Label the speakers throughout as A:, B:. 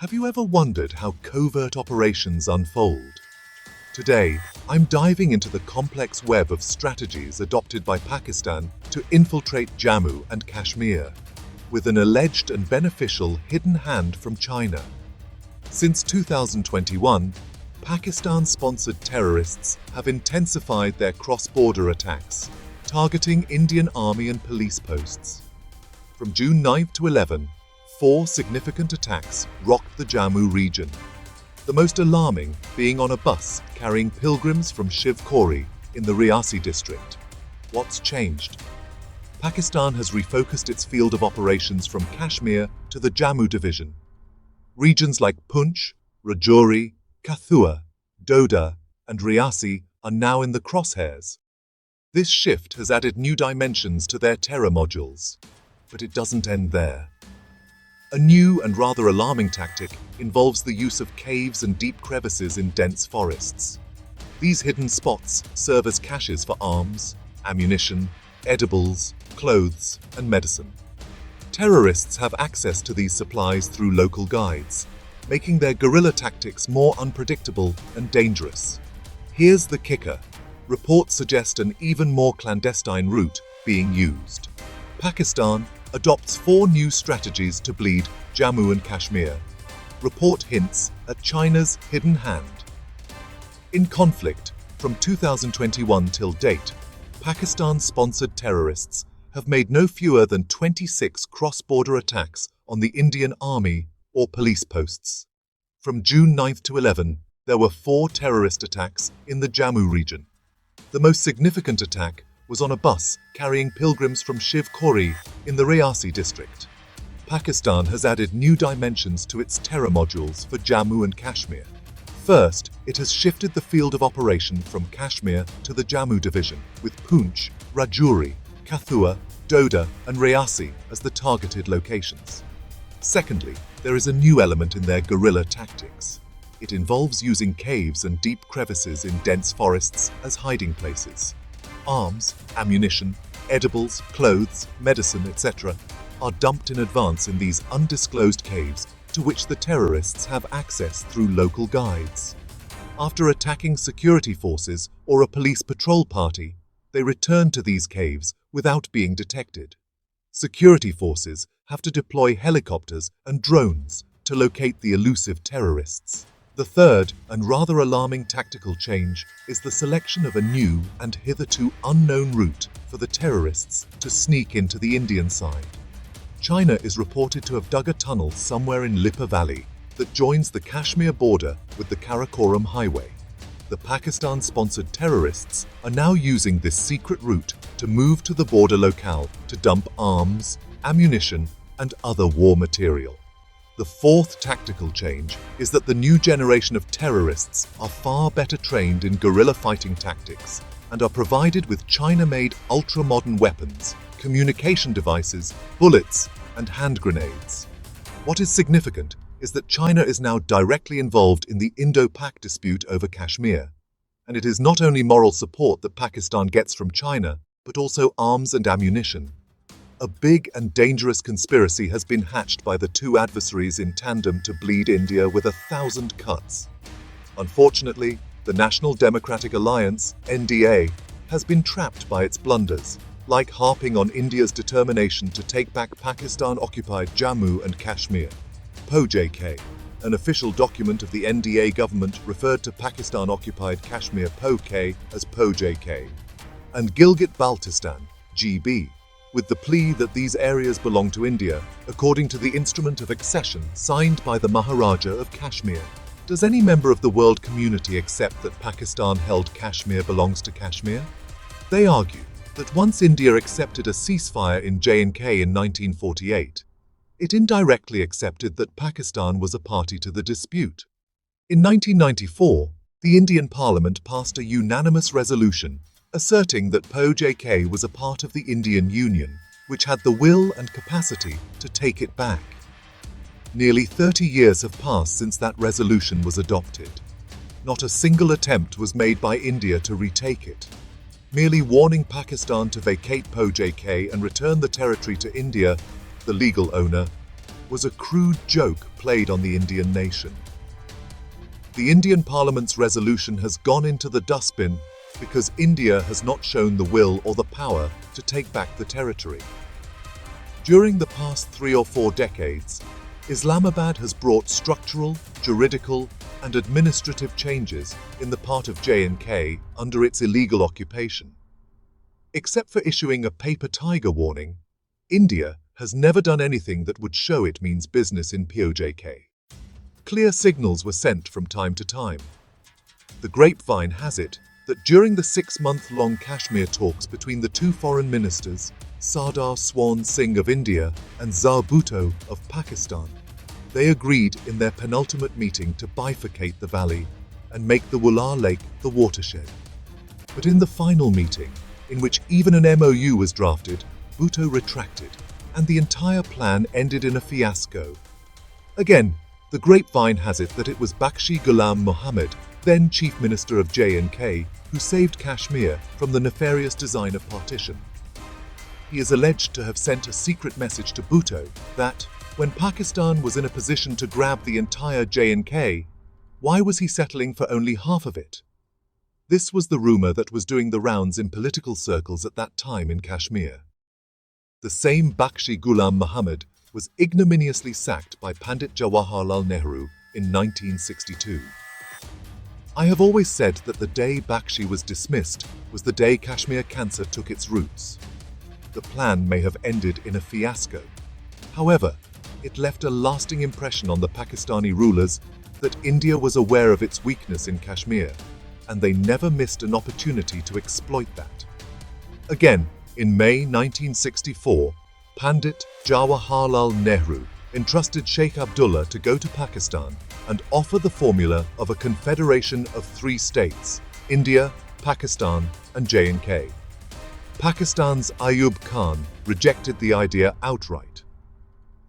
A: Have you ever wondered how covert operations unfold? Today, I'm diving into the complex web of strategies adopted by Pakistan to infiltrate Jammu and Kashmir, with an alleged and beneficial hidden hand from China. Since 2021, Pakistan-sponsored terrorists have intensified their cross-border attacks, targeting Indian Army and police posts. From June 9 to 11, 4 significant attacks rocked the Jammu region, the most alarming being on a bus carrying pilgrims from Shiv Khori in the Reasi district. What's changed? Pakistan has refocused its field of operations from Kashmir to the Jammu Division. Regions like Poonch, Rajouri, Kathua, Doda, and Reasi are now in the crosshairs. This shift has added new dimensions to their terror modules, but it doesn't end there. A new and rather alarming tactic involves the use of caves and deep crevices in dense forests. These hidden spots serve as caches for arms, ammunition, edibles, clothes, and medicine. Terrorists have access to these supplies through local guides, making their guerrilla tactics more unpredictable and dangerous. Here's the kicker. Reports suggest an even more clandestine route being used. Pakistan adopts 4 new strategies to bleed Jammu and Kashmir. Report hints at China's hidden hand. In conflict, from 2021 till date, Pakistan-sponsored terrorists have made no fewer than 26 cross-border attacks on the Indian Army or police posts. From June 9 to 11, there were 4 terrorist attacks in the Jammu region. The most significant attack was on a bus carrying pilgrims from Shiv Khori in the Reasi district. Pakistan has added new dimensions to its terror modules for Jammu and Kashmir. First, it has shifted the field of operation from Kashmir to the Jammu Division, with Poonch, Rajouri, Kathua, Doda, and Reasi as the targeted locations. Secondly, there is a new element in their guerrilla tactics. It involves using caves and deep crevices in dense forests as hiding places. Arms, ammunition, edibles, clothes, medicine, etc. are dumped in advance in these undisclosed caves to which the terrorists have access through local guides. After attacking security forces or a police patrol party, they return to these caves without being detected. Security forces have to deploy helicopters and drones to locate the elusive terrorists. The third and rather alarming tactical change is the selection of a new and hitherto unknown route for the terrorists to sneak into the Indian side. China is reported to have dug a tunnel somewhere in Lipa Valley that joins the Kashmir border with the Karakoram Highway. The Pakistan-sponsored terrorists are now using this secret route to move to the border locale to dump arms, ammunition, and other war material. The fourth tactical change is that the new generation of terrorists are far better trained in guerrilla fighting tactics and are provided with China-made ultra-modern weapons, communication devices, bullets, and hand grenades. What is significant is that China is now directly involved in the Indo-Pak dispute over Kashmir, and it is not only moral support that Pakistan gets from China, but also arms and ammunition. A big and dangerous conspiracy has been hatched by the two adversaries in tandem to bleed India with 1,000 cuts. Unfortunately, the National Democratic Alliance, NDA, has been trapped by its blunders, like harping on India's determination to take back Pakistan-occupied Jammu and Kashmir. POJK, an official document of the NDA government, referred to Pakistan-occupied Kashmir POK as POJK, and Gilgit-Baltistan, GB, with the plea that these areas belong to India, according to the instrument of accession signed by the Maharaja of Kashmir. Does any member of the world community accept that Pakistan-held Kashmir belongs to Kashmir? They argue that once India accepted a ceasefire in J&K in 1948, it indirectly accepted that Pakistan was a party to the dispute. In 1994, the Indian Parliament passed a unanimous resolution asserting that POJK was a part of the Indian Union, which had the will and capacity to take it back. Nearly 30 years have passed since that resolution was adopted. Not a single attempt was made by India to retake it. Merely warning Pakistan to vacate POJK and return the territory to India, the legal owner, was a crude joke played on the Indian nation. The Indian Parliament's resolution has gone into the dustbin because India has not shown the will or the power to take back the territory. During the past 3 or 4 decades, Islamabad has brought structural, juridical, and administrative changes in the part of J&K under its illegal occupation. Except for issuing a paper tiger warning, India has never done anything that would show it means business in POJK. Clear signals were sent from time to time. The grapevine has it that during the 6-month-long Kashmir talks between the 2 foreign ministers, Sardar Swan Singh of India and Zar Bhutto of Pakistan, they agreed in their penultimate meeting to bifurcate the valley and make the Wular Lake the watershed. But in the final meeting, in which even an MOU was drafted, Bhutto retracted, and the entire plan ended in a fiasco. Again, the grapevine has it that it was Bakshi Ghulam Mohammed, then Chief Minister of J&K, who saved Kashmir from the nefarious design of partition. He is alleged to have sent a secret message to Bhutto that, when Pakistan was in a position to grab the entire J&K, why was he settling for only half of it? This was the rumor that was doing the rounds in political circles at that time in Kashmir. The same Bakshi Ghulam Mohammed was ignominiously sacked by Pandit Jawaharlal Nehru in 1962. I have always said that the day Bakshi was dismissed was the day Kashmir cancer took its roots. The plan may have ended in a fiasco. However, it left a lasting impression on the Pakistani rulers that India was aware of its weakness in Kashmir, and they never missed an opportunity to exploit that. Again, in May 1964, Pandit Jawaharlal Nehru entrusted Sheikh Abdullah to go to Pakistan and offer the formula of a confederation of 3 states, India, Pakistan, and J&K. Pakistan's Ayub Khan rejected the idea outright.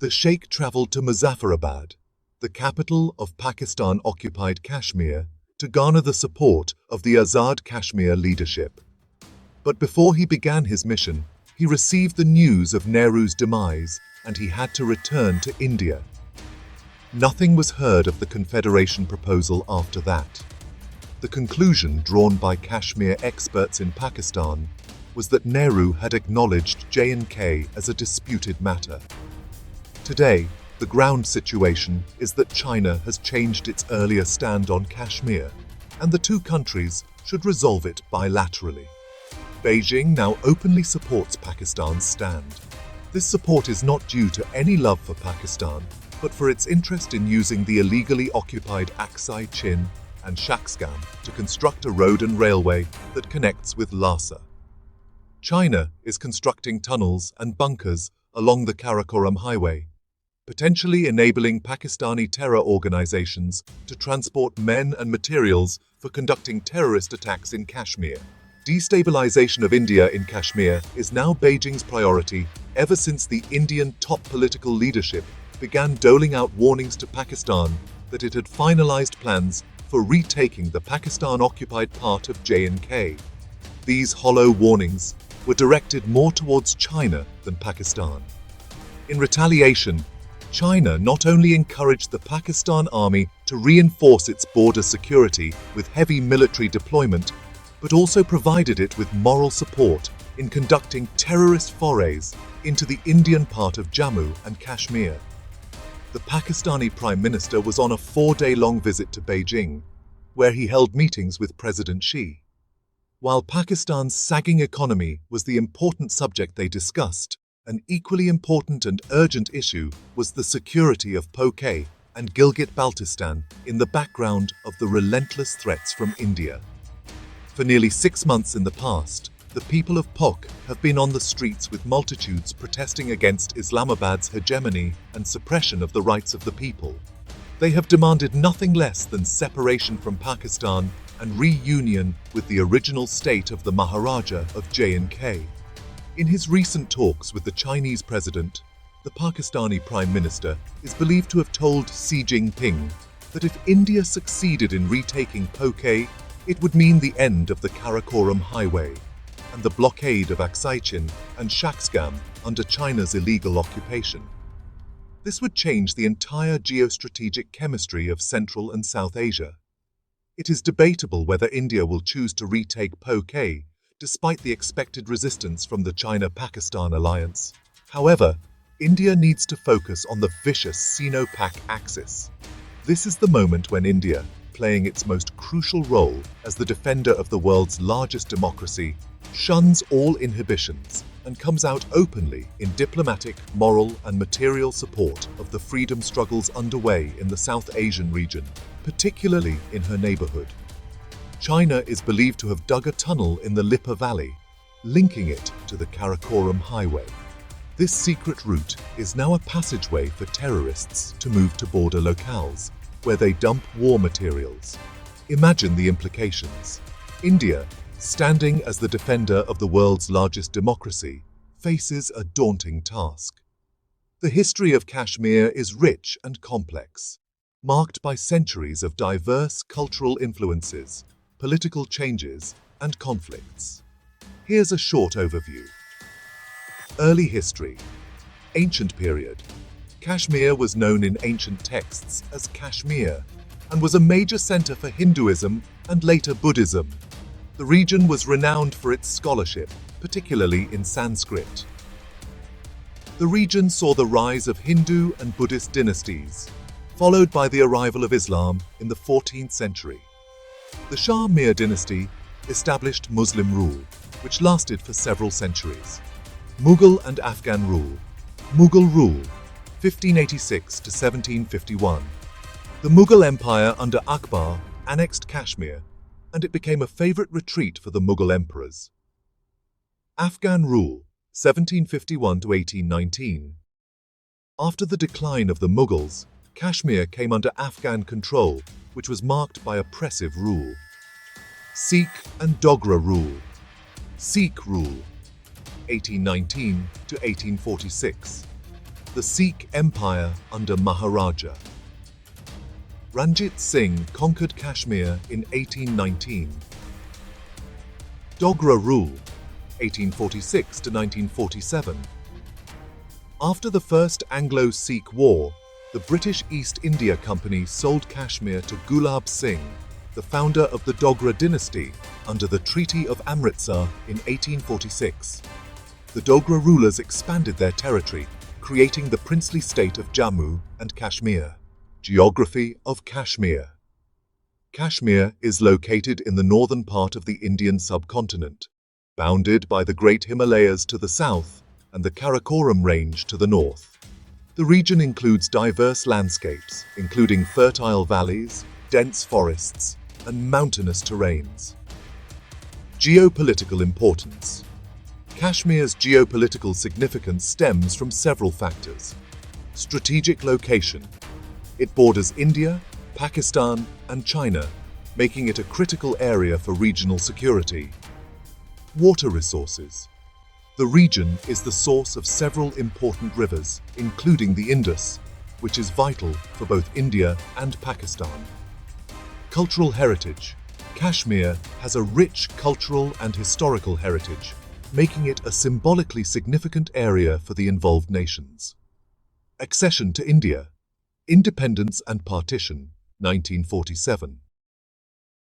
A: The Sheikh travelled to Muzaffarabad, the capital of Pakistan-occupied Kashmir, to garner the support of the Azad Kashmir leadership. But before he began his mission, he received the news of Nehru's demise and he had to return to India. Nothing was heard of the Confederation proposal after that. The conclusion drawn by Kashmir experts in Pakistan was that Nehru had acknowledged J&K as a disputed matter. Today, the ground situation is that China has changed its earlier stand on Kashmir, and the 2 countries should resolve it bilaterally. Beijing now openly supports Pakistan's stand. This support is not due to any love for Pakistan, but for its interest in using the illegally occupied Aksai Chin and Shaksgam to construct a road and railway that connects with Lhasa. China is constructing tunnels and bunkers along the Karakoram Highway, potentially enabling Pakistani terror organizations to transport men and materials for conducting terrorist attacks in Kashmir. Destabilization of India in Kashmir is now Beijing's priority ever since the Indian top political leadership began doling out warnings to Pakistan that it had finalized plans for retaking the Pakistan-occupied part of J&K. These hollow warnings were directed more towards China than Pakistan. In retaliation, China not only encouraged the Pakistan army to reinforce its border security with heavy military deployment, but also provided it with moral support in conducting terrorist forays into the Indian part of Jammu and Kashmir. The Pakistani Prime Minister was on a 4-day-long visit to Beijing, where he held meetings with President Xi. While Pakistan's sagging economy was the important subject they discussed, an equally important and urgent issue was the security of POK and Gilgit-Baltistan in the background of the relentless threats from India. For nearly 6 months in the past, the people of POK have been on the streets with multitudes protesting against Islamabad's hegemony and suppression of the rights of the people. They have demanded nothing less than separation from Pakistan and reunion with the original state of the Maharaja of J&K. In his recent talks with the Chinese president, the Pakistani Prime Minister is believed to have told Xi Jinping that if India succeeded in retaking POK, it would mean the end of the Karakoram Highway and the blockade of Aksai Chin and Shaksgam under China's illegal occupation. This would change the entire geostrategic chemistry of Central and South Asia. It is debatable whether India will choose to retake POK, despite the expected resistance from the China-Pakistan alliance. However, India needs to focus on the vicious Sino-Pak axis. This is the moment when India, playing its most crucial role as the defender of the world's largest democracy, shuns all inhibitions and comes out openly in diplomatic, moral and material support of the freedom struggles underway in the South Asian region, particularly in her neighborhood. China is believed to have dug a tunnel in the Lipa Valley, linking it to the Karakoram Highway. This secret route is now a passageway for terrorists to move to border locales, where they dump war materials. Imagine the implications. India, standing as the defender of the world's largest democracy, faces a daunting task. The history of Kashmir is rich and complex, marked by centuries of diverse cultural influences, political changes, and conflicts. Here's a short overview. Early history. Ancient period. Kashmir was known in ancient texts as Kashmir and was a major center for Hinduism and later Buddhism. The region was renowned for its scholarship, particularly in Sanskrit. The region saw the rise of Hindu and Buddhist dynasties, followed by the arrival of Islam in the 14th century. The Shah Mir dynasty established Muslim rule, which lasted for several centuries. Mughal and Afghan rule. Mughal rule, 1586 to 1751. The Mughal Empire under Akbar annexed Kashmir, and it became a favorite retreat for the Mughal emperors. Afghan rule, 1751 to 1819. After the decline of the Mughals, Kashmir came under Afghan control, which was marked by oppressive rule. Sikh and Dogra rule. Sikh rule, 1819 to 1846. The Sikh Empire under Maharaja. Ranjit Singh conquered Kashmir in 1819. Dogra rule, 1846 to 1947. After the First Anglo-Sikh War, the British East India Company sold Kashmir to Gulab Singh, the founder of the Dogra dynasty, under the Treaty of Amritsar in 1846. The Dogra rulers expanded their territory, creating the princely state of Jammu and Kashmir. Geography of Kashmir. Kashmir is located in the northern part of the Indian subcontinent, bounded by the Great Himalayas to the south and the Karakoram Range to the north. The region includes diverse landscapes, including fertile valleys, dense forests, and mountainous terrains. Geopolitical importance. Kashmir's geopolitical significance stems from several factors. Strategic location. It borders India, Pakistan, and China, making it a critical area for regional security. Water resources. The region is the source of several important rivers, including the Indus, which is vital for both India and Pakistan. Cultural heritage. Kashmir has a rich cultural and historical heritage, making it a symbolically significant area for the involved nations. Accession to India. Independence and partition, 1947.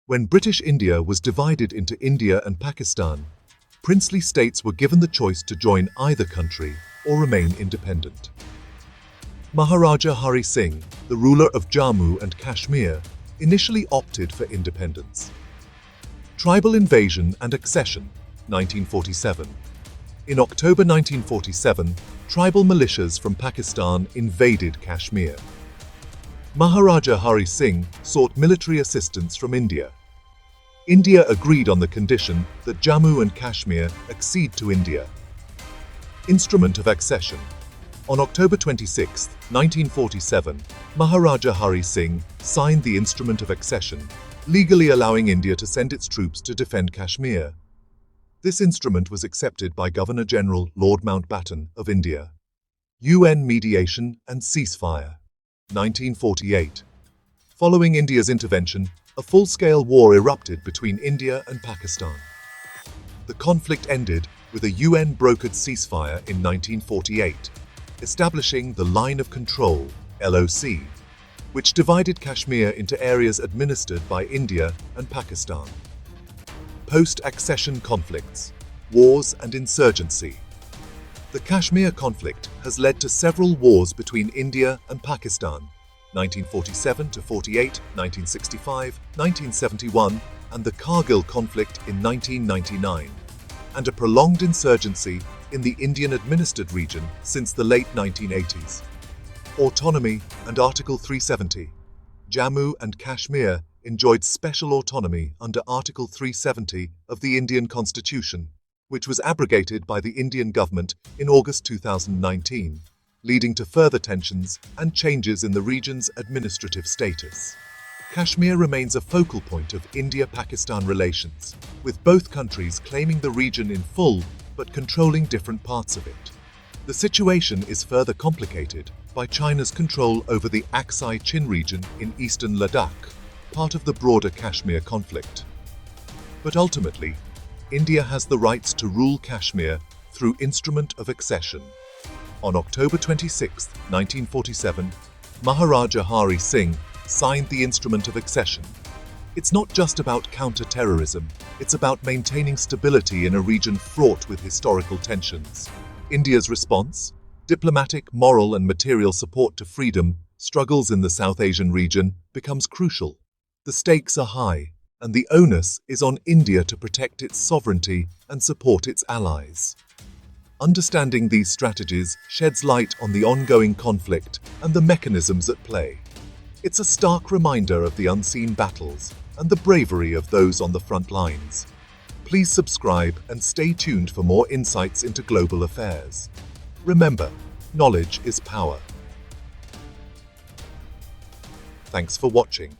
A: When British India was divided into India and Pakistan, princely states were given the choice to join either country or remain independent. Maharaja Hari Singh, the ruler of Jammu and Kashmir, initially opted for independence. Tribal invasion and accession, 1947. In October 1947, tribal militias from Pakistan invaded Kashmir. Maharaja Hari Singh sought military assistance from India. India agreed on the condition that Jammu and Kashmir accede to India. Instrument of accession. On October 26, 1947, Maharaja Hari Singh signed the Instrument of Accession, legally allowing India to send its troops to defend Kashmir. This instrument was accepted by Governor-General Lord Mountbatten of India. UN mediation and ceasefire. 1948. Following India's intervention, a full-scale war erupted between India and Pakistan. The conflict ended with a UN-brokered ceasefire in 1948. establishing the Line of Control, LOC, which divided Kashmir into areas administered by India and Pakistan. Post-accession conflicts, wars and insurgency. The Kashmir conflict has led to several wars between India and Pakistan, 1947–48, 1965–1971, and the Kargil conflict in 1999, and a prolonged insurgency in the Indian-administered region since the late 1980s. Autonomy and Article 370. Jammu and Kashmir enjoyed special autonomy under Article 370 of the Indian Constitution, which was abrogated by the Indian government in August 2019, leading to further tensions and changes in the region's administrative status. Kashmir remains a focal point of India-Pakistan relations, with both countries claiming the region in full but controlling different parts of it. The situation is further complicated by China's control over the Aksai Chin region in eastern Ladakh, part of the broader Kashmir conflict. But ultimately, India has the rights to rule Kashmir through Instrument of Accession. On October 26, 1947, Maharaja Hari Singh signed the Instrument of Accession. It's not just about counter-terrorism, it's about maintaining stability in a region fraught with historical tensions. India's response? Diplomatic, moral and material support to freedom, struggles in the South Asian region becomes crucial. The stakes are high, and the onus is on India to protect its sovereignty and support its allies. Understanding these strategies sheds light on the ongoing conflict and the mechanisms at play. It's a stark reminder of the unseen battles and the bravery of those on the front lines. Please subscribe and stay tuned for more insights into global affairs. Remember, knowledge is power. Thanks for watching.